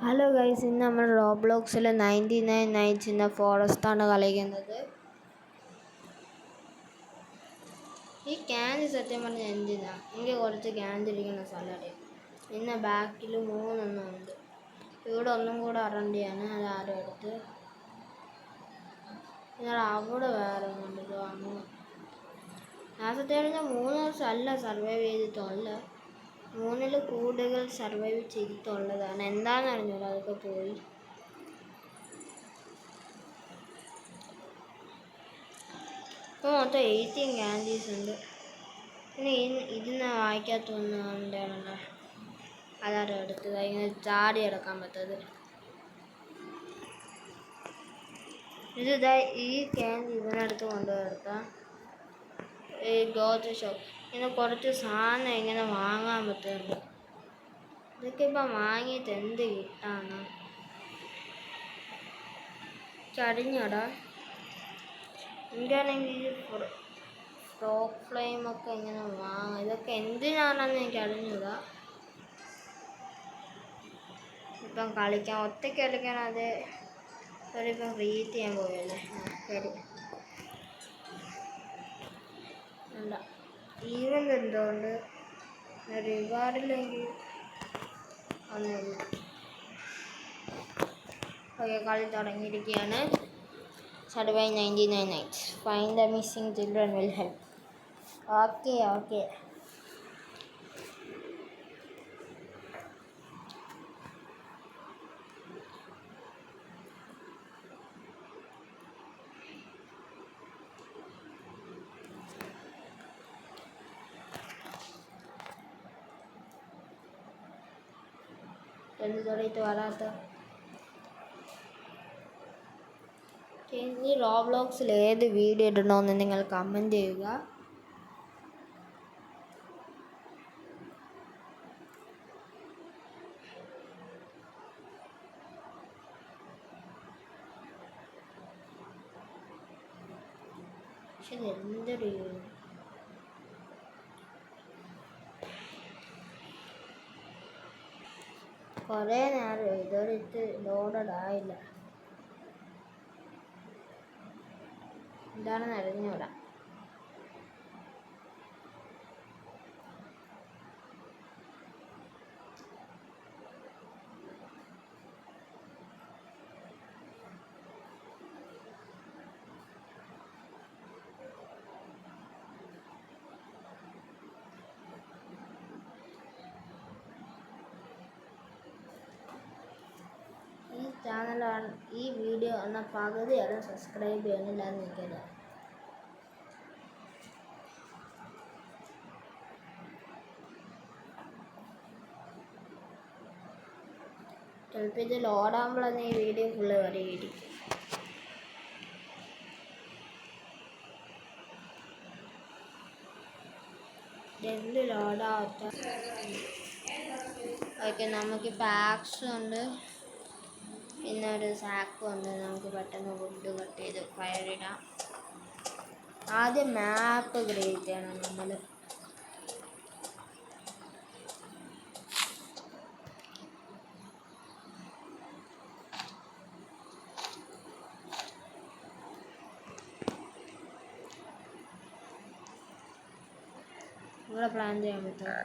Hello guys, ഇന്ന് നമ്മൾ റോബ്ലോക്സിൽ 99 nights in the ഫോറസ്റ്റാണ് കളിക്കുന്നത്. ഈ ക്യാൻഡി സത്യം പറഞ്ഞാൽ എന്തിനാ? എനിക്ക് കുറച്ച് ക്യാൻഡി ഇരിക്കുന്ന സ്ഥലം. പിന്നെ ബാക്കിൽ 3 ഉണ്ട്. ഇവിടെ ഒന്നും കൂടെ അറണ്ടിയാണ്. അത് ആരും എടുത്ത് നിങ്ങൾ അവിടെ വേറെ ഒന്നുണ്ട്. അങ്ങനെ ഞാൻ സത്യം പറഞ്ഞാൽ 3 ദിവസം അല്ല സർവൈവ് ചെയ്തിട്ടുള്ളത്. 3-ൽ കൂടുതൽ സർവൈവ് ചെയ്തിട്ടുള്ളതാണ്. എന്താണെന്ന് അറിഞ്ഞൂടാ, അതൊക്കെ പോയി. ഇപ്പോൾ മൊത്തം 18 ക്യാൻഡീസ് ഉണ്ട്. പിന്നെ ഇതിന് വായിക്കാത്തൊന്നും ഉണ്ടാണല്ലോ. അതാരും എടുത്തത് ഇങ്ങനെ ചാടി എടുക്കാൻ പറ്റത്. ഈ ക്യാൻഡി ഇതിനടുത്ത് കൊണ്ടുപോയെടുക്കാം. ഈ ഗോൾഡ് ഷോപ്പ് ഇങ്ങനെ കുറച്ച് സാധനം ഇങ്ങനെ വാങ്ങാൻ പറ്റുന്നുണ്ട്. ഇതൊക്കെ ഇപ്പം വാങ്ങിയിട്ട് എന്ത് കിട്ടാണ്? ചടിഞ്ഞടാ. എനിക്കാണെങ്കിൽ ഫ്രോക്ക് ഫ്ലെയിമൊക്കെ ഇങ്ങനെ വാങ്ങാം. ഇതൊക്കെ എന്തിനാണെന്ന് എനിക്ക് അറിഞ്ഞൂടാ. ഇപ്പം കളിക്കാൻ ഒറ്റയ്ക്ക് കളിക്കാൻ അത് ഇപ്പം റീറ്റ് ചെയ്യാൻ പോയല്ലേ. ശരി അല്ല, ഈവൻ്റ് എന്തുകൊണ്ട് റിവാർഡില്ലെങ്കിൽ ഒന്നുമില്ല. ഓക്കെ, കളി തുടങ്ങിയിരിക്കുകയാണ്. Survive 99 nights. Find the missing children will help. Okay എന്ത് തുടങ്ങിയിട്ട് വരാത്ത? ഈ റോബ്ലോക്സിൽ ഏത് വീഡിയോ ഇടണമെന്ന് നിങ്ങൾ കമൻറ്റ് ചെയ്യുക. പക്ഷെ എന്തൊരു കുറേ നേരം ഇതൊരിട്ട് ലോഡഡ് ആയില്ല. എന്താണെന്ന് അറിഞ്ഞൂടാ. ഈ ചാനലാണ് ഈ വീഡിയോ എന്ന പകുതിയാണ് സബ്സ്ക്രൈബ് ചെയ്യുന്നില്ല എന്ന് എനിക്കറിയാം. ചിലപ്പോൾ ഇത് ലോഡാകുമ്പോഴാണ് ഈ വീഡിയോ ഫുള്ള് വരികയായിരിക്കും. എന്ത് ലോഡാവട്ടെ. ഓക്കെ, നമുക്കിപ്പോൾ ആക്സ് ഉണ്ട്, പിന്നെ ഒരു സാക്കും ഉണ്ട്. നമുക്ക് പെട്ടെന്ന് വുഡ് കട്ട് ചെയ്ത് ഫയർ ഇടാം. ആദ്യം മാപ്പ് ക്രിയേറ്റ് ചെയ്യണം നമ്മൾ. ഇവിടെ പ്ലാൻ ചെയ്യാൻ പറ്റുമോ?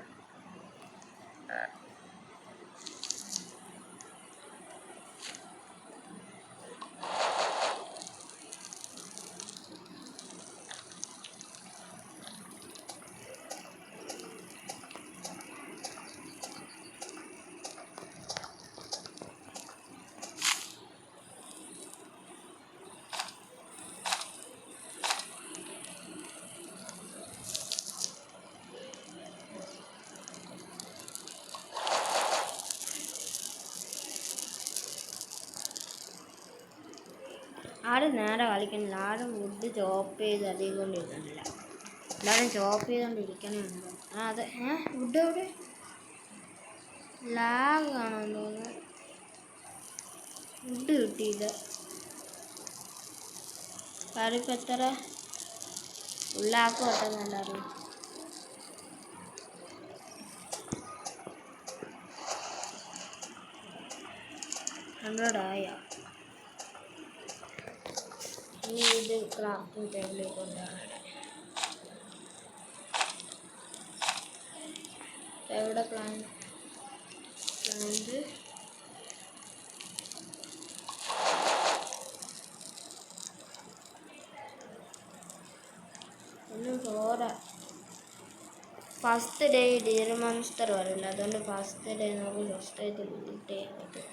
ആരും നേരെ കളിക്കണില്ല. ആരും വുഡ് ചോപ്പ് ചെയ്ത് അധികം കൊണ്ടിരിക്കണില്ല. എല്ലാവരും ചോപ്പ് ചെയ്തുകൊണ്ടിരിക്കണേ ഉണ്ടോ? അതെ. വുഡ് എവിടെ? ലാഗ് ആണെന്ന് തോന്നുന്നു. വുഡ് കിട്ടിയില്ല. കാര്യപ്പം എത്ര ഉള്ളാക്കും പെട്ടെന്ന് എല്ലാവരും. 100 ആയ. ഇനി ഇത് ക്രാഫ്റ്റിംഗ് ടേബിളിൽ കൊണ്ടുവരണം. എവിടെ പ്ലാന്റ് ഒന്നും പോരാ. ഫസ്റ്റ് ഡേ ഡിയർ മോൺസ്റ്റർ വരില്ല, അതുകൊണ്ട് ഫസ്റ്റ് ഡേ നമുക്ക് ഫസ്റ്റായിട്ട് ബിൽഡ് ചെയ്യാൻ പറ്റും.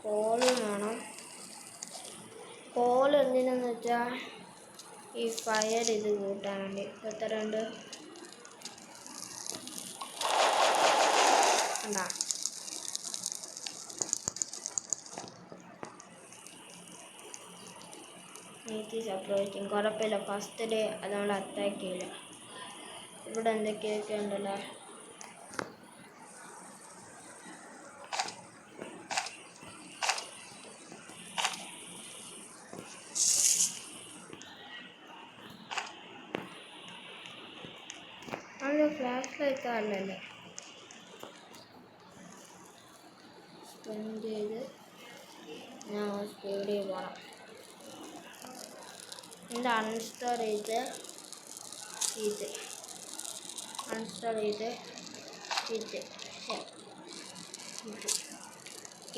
കോള് വേണം. കോൾ എന്തിനാന്ന് വെച്ചാൽ ഈ ഫയർ ഇത് കൂട്ടാൻ വേണ്ടി. എത്ര ഉണ്ട്? ഉണ്ടാ അപ്രോച്ചിങ് കുഴപ്പമില്ല. ഫസ്റ്റ് ഡേ അതുകൊണ്ട് അറ്റാക്ക് ചെയ്യില്ല. ഇവിടെ എന്തൊക്കെയൊക്കെ ഉണ്ടല്ലോ. അത് ഫ്ലാഷ് ലൈറ്റ് അല്ലല്ലേ. സ്പെൻഡ് ചെയ്ത് ഞാൻ സ്പീഡിൽ പോകണം. എൻ്റെ അൺസ്റ്റോർ ചെയ്ത് അൺസ്റ്റോർ ചെയ്ത്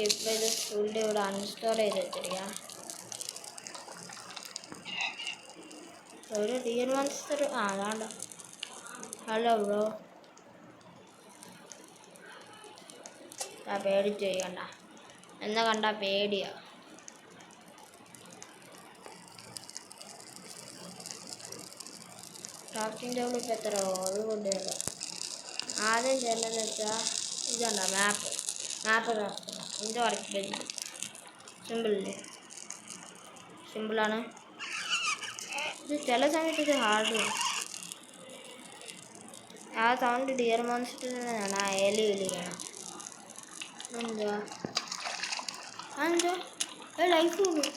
ഇപ്പോൾ ഇത് ഫുള്ളി ഇവിടെ അൺസ്റ്റോർ ചെയ്ത് വെച്ചിരിക്കാം. ഒരു ഡിയർ മോൺസ്റ്റർ അതാണ്ട. Hello bro. പേടിച്ച് ചെയ്യണ്ട, എന്നെ കണ്ടാ പേടിയാ. ക്രാഫ്റ്റിംഗ് ടേബിൾ ഇപ്പം എത്ര അത് കൊണ്ടുവരിക. ആദ്യം ചെയ്യേണ്ടതെന്ന് വെച്ചാൽ ഇതുണ്ടോ മാപ്പ് ക്രാഫ്റ്റ് ചെയ്യണം. ഇതിൻ്റെ വർക്ക് പേജ് സിമ്പിളില്ലേ, സിമ്പിളാണ്. ഇത് ചില സമയത്ത് ഇത് ഹാർഡ്. ആ സൗണ്ട് ഡിയർ മോൺസ്റ്ററിനാണ്. ആ എലി വിളിക്കണം. എന്താ ലൈഫ് പോകും.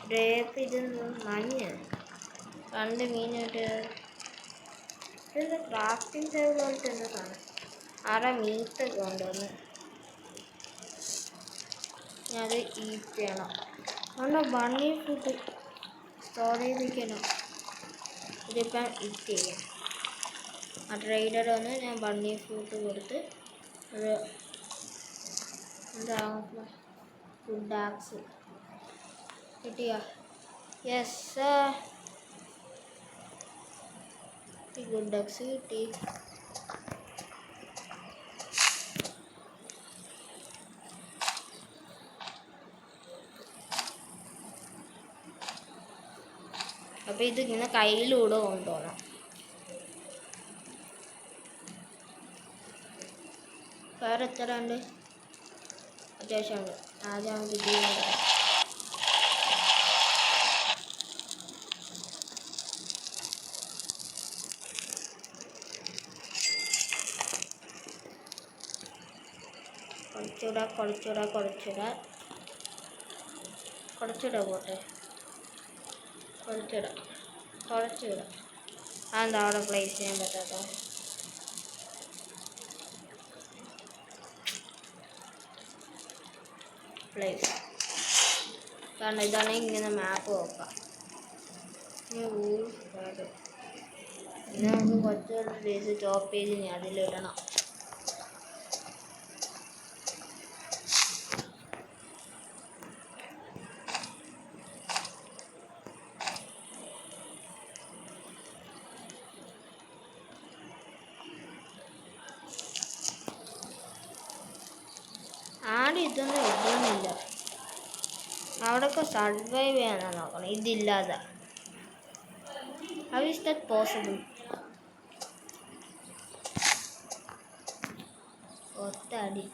ഡ്രേപ്പ് ഇതെന്തോ മഞ്ഞ് 2 മീനായിട്ട്. ഇതെന്താ ക്രാഫ്റ്റിംഗ് ടേബിൾ പോലത്തെ എന്താ സാധനം. ആരാ മീറ്റൊക്കെ കൊണ്ടുവന്ന് അത് ഈറ്റ് ചെയ്യണം. അതുകൊണ്ട് ബണ്ണി ഫുഡ് സ്റ്റോർ ചെയ്തിരിക്കണം. ഇതിപ്പം ഈറ്റ് ചെയ്യാം. ആ ട്രേഡർ വന്ന് ഞാൻ ബണ്ണി ഫ്രൂട്ട് കൊടുത്ത് ഒരു എന്താ ഫുഡ് ആക്സ് കിട്ടിയ. യെസ്, ഗുഡ് ആക്സ് കിട്ടി. അപ്പോൾ ഇതിങ്ങനെ കയ്യിലൂടെ കൊണ്ടുപോകണം. വേറെ എത്ര ഉണ്ട്? അത്യാവശ്യമുണ്ട്. ആദ്യം നമുക്ക് ഇത് കുറച്ചുകൂടെ പോട്ടെ. കുറച്ചുകൂടെ അതെന്താ അവിടെ പ്ലേസ് ചെയ്യാൻ പറ്റാത്ത? പ്ലേസ് കാരണം ഇതാണ്. ഇങ്ങനെ മാപ്പ് നോക്കാം. നമുക്ക് കുറച്ച് പ്ലേസ് ടോപ്പ് ചെയ്ത് ഞാൻ അതിലിടണം. ഇതൊന്നും ഇതൊന്നുമില്ല. അവിടെയൊക്കെ സർവൈവ് ചെയ്യാനാണ് നോക്കണം. ഇതില്ലാതെ ഹൗ ഈസ് ദാറ്റ് പോസിബിൾ? ഒറ്റടി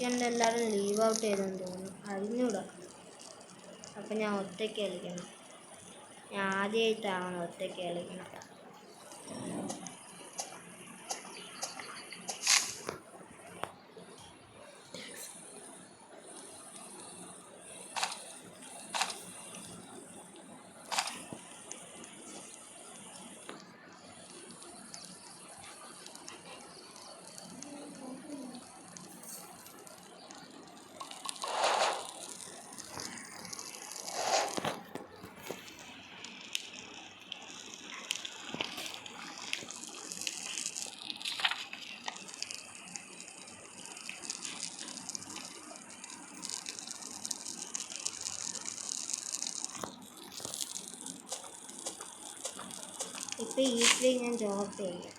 വീക്കെൻഡ് എല്ലാവരും ലീവ് ഔട്ട് ചെയ്തെന്ന് തോന്നുന്നു, അറിഞ്ഞൂടാ. അപ്പം ഞാൻ ഒറ്റയ്ക്ക് കളിക്കണം. ഞാൻ ആദ്യമായിട്ടാണ് ഒറ്റയ്ക്ക് കളിക്കണം. ഇപ്പം ഈസിലി ഞാൻ ഡ്രോപ്പ് ചെയ്യും.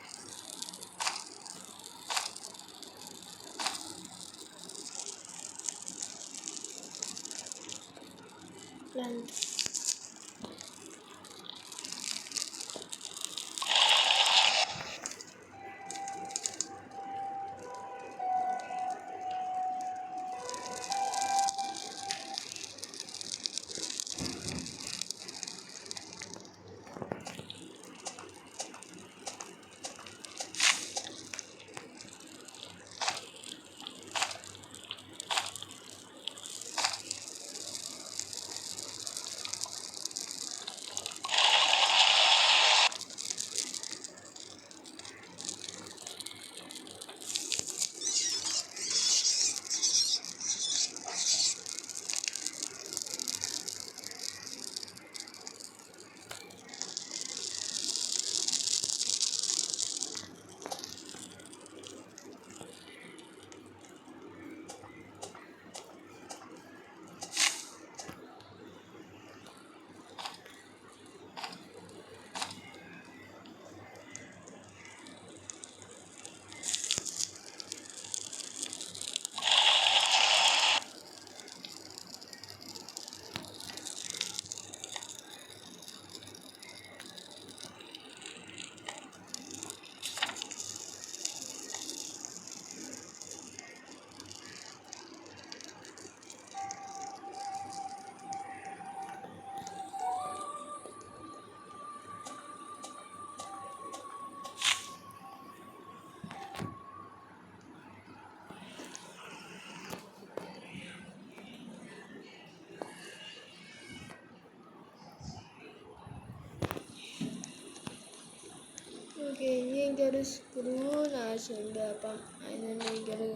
ഇനി എനിക്കൊരു സ്ക്രൂ ആവശ്യമുണ്ട്. അപ്പം അതിന് എനിക്കൊരു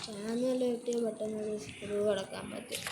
ചാനൽ കിട്ടിയ പെട്ടെന്നൊരു സ്ക്രൂ കിടക്കാൻ പറ്റും.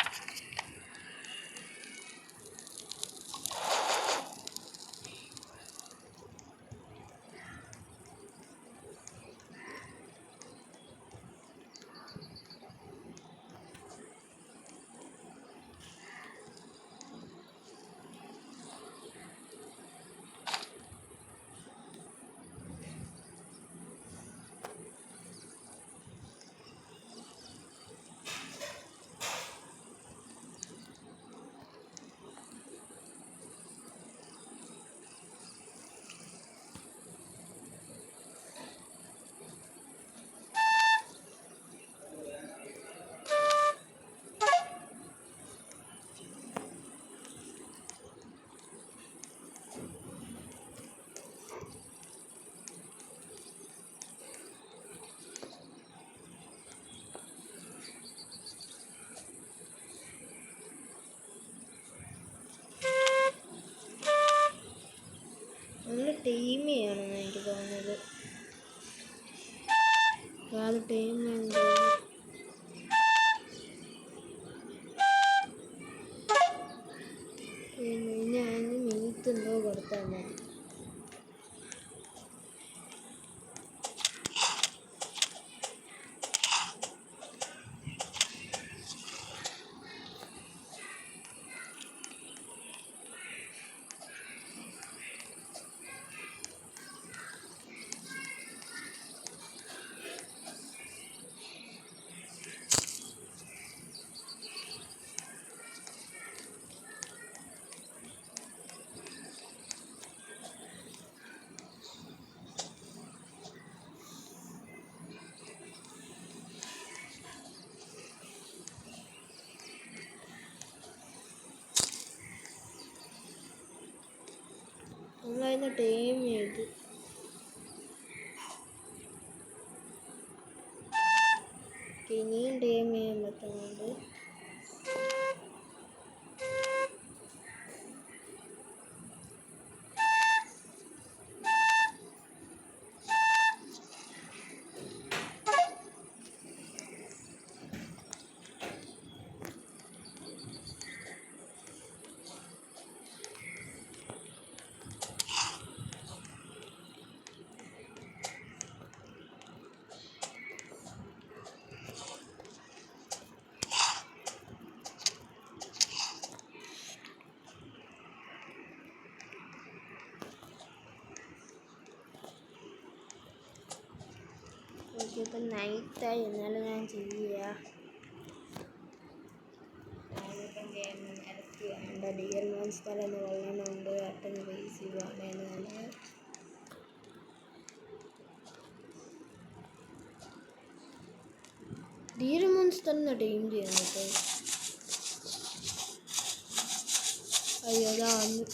നമ്മൾ ടീം ചെയ്യണമെന്ന് എനിക്ക് തോന്നുന്നത്. അത് ടീം ഉണ്ട്. പിന്നെ അതിന് മീറ്റ് എന്തോ കൊടുത്താൽ മതി. നമ്മളതിന് ടൈം ചെയ്ത് ഇനിയും ടൈം ചെയ്യാൻ പറ്റുന്നുണ്ട്. ഇപ്പം നൈറ്റായി, എന്നാലും ഞാൻ ചെയ്യുക. ഞാനിപ്പം ഇടയ്ക്ക് എൻ്റെ ഡിയർ മോൺസ്റ്റർ എന്ന് കൊള്ളണമുണ്ട്. പെട്ടെന്ന് ഫേസ് ചെയ്യുവാണ് ഞാൻ. ഡിയർ മോൺസ്റ്ററിന് ടൈം ചെയ്യാൻ പറ്റും. അയ്യോ അതാ വന്നു.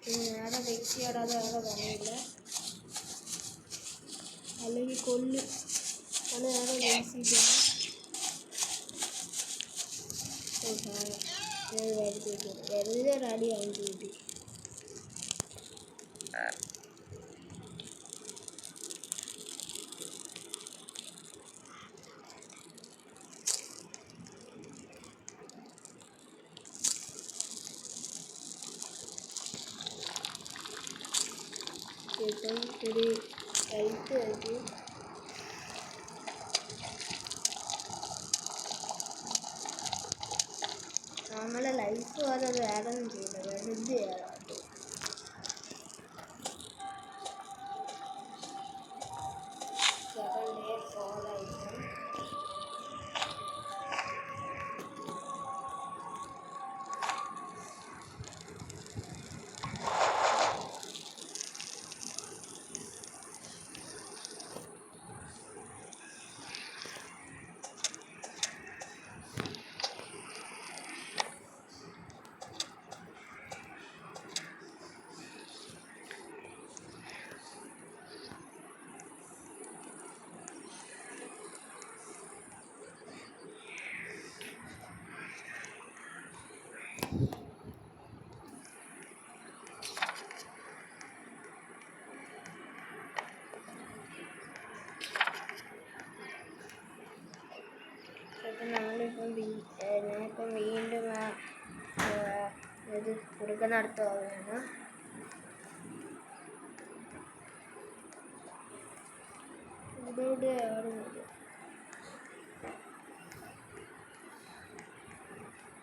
നേരെ വ്യക്തിയാടാതെ വേറെ പണിയില്ല, അല്ലെങ്കിൽ കൊല്ലും. അത് നേരെ വേസിക്കണം. വെറുതെ റെഡി ആവും ചെയ്തു. ഇപ്പം ഒരു ഹെൽത്ത് ആയിട്ട് നമ്മളെ ലൈഫ് വരെ വേറെ ഒന്നും ചെയ്യില്ല, വെറുതെ ചെയ്യാറുണ്ട്. ഞാനിപ്പം വീണ്ടും ഇത് കൊടുക്കുന്നിടത്ത് പോവുകയാണ്.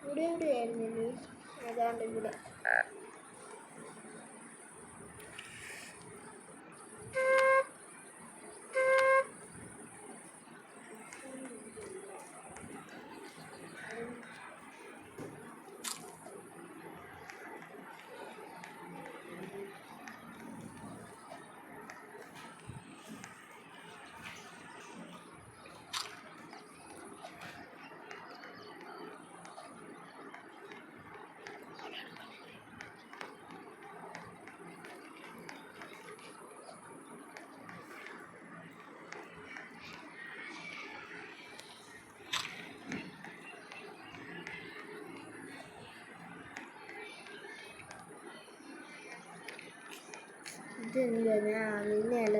എവിടെയായിരുന്നു ഏതാണ്ട് ഇവിടെ. ഇതെന്താ ഞാൻ നിന്നെയല്ല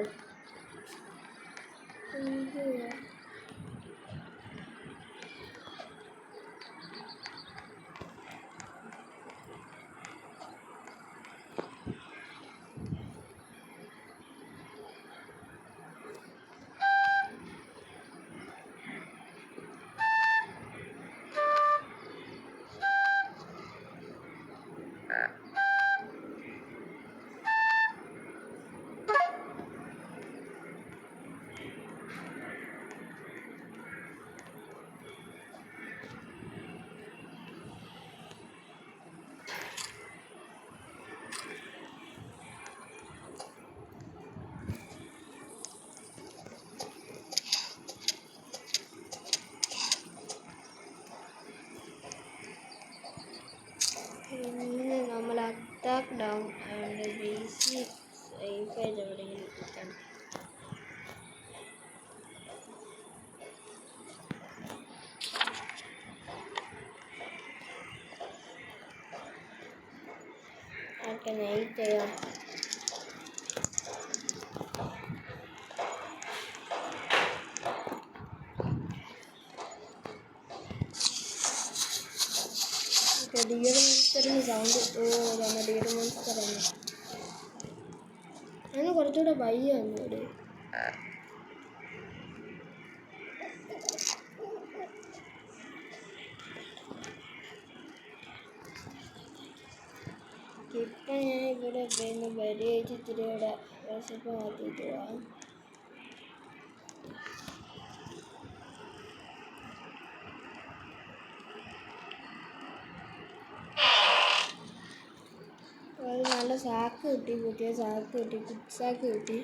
നമുക്ക് നെയ്റ്റ് ചെയ്യാം. ഡിയർ മോൺസ്റ്ററിന് സൗണ്ട്. ഇതാണ് ഡിയർ മോൺസ്റ്റർ ആണ്. അതിന് കുറച്ചുകൂടെ വയ്യ ഒന്നുകൂടി. ഇപ്പം ഞാൻ ഇവിടെ പിന്നെ ബരി വെച്ച് ഇത്തിരി കൂടെ വിശപ്പ് മാറ്റിയിട്ട് പോവാം. ഒരു നല്ല സാക്ക് കിട്ടി, പുതിയ സാക്ക് കിട്ടി, കുക്ക് സാക്ക് കിട്ടി.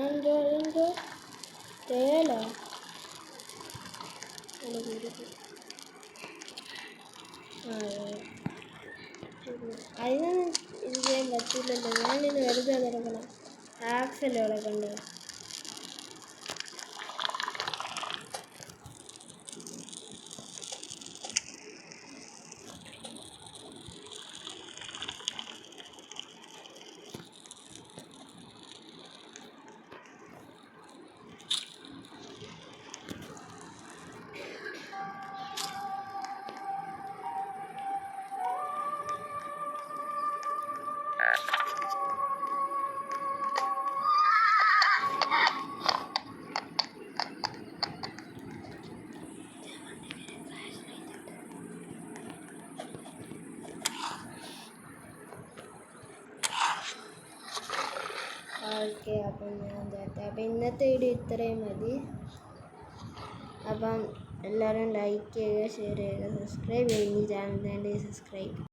എന്തോ തേലോ അതിനൊന്നും ഇത് ചെയ്യാൻ പറ്റില്ലല്ലോ. ഞാനിന്ന് വെറുതെ കിടക്കണം. ആക്സല്ലേ അവിടെ കണ്ടോ? ഓക്കെ, അപ്പം ഞാൻ ചേർത്ത്. അപ്പം ഇന്നത്തെ വീഡിയോ ഇത്രയും മതി. അപ്പം എല്ലാവരും ലൈക്ക് ചെയ്യുക, ഷെയർ ചെയ്യുക, സബ്സ്ക്രൈബ് ചെയ്യുക. ഈ ചാനൽ വേണ്ടി സബ്സ്ക്രൈബ്.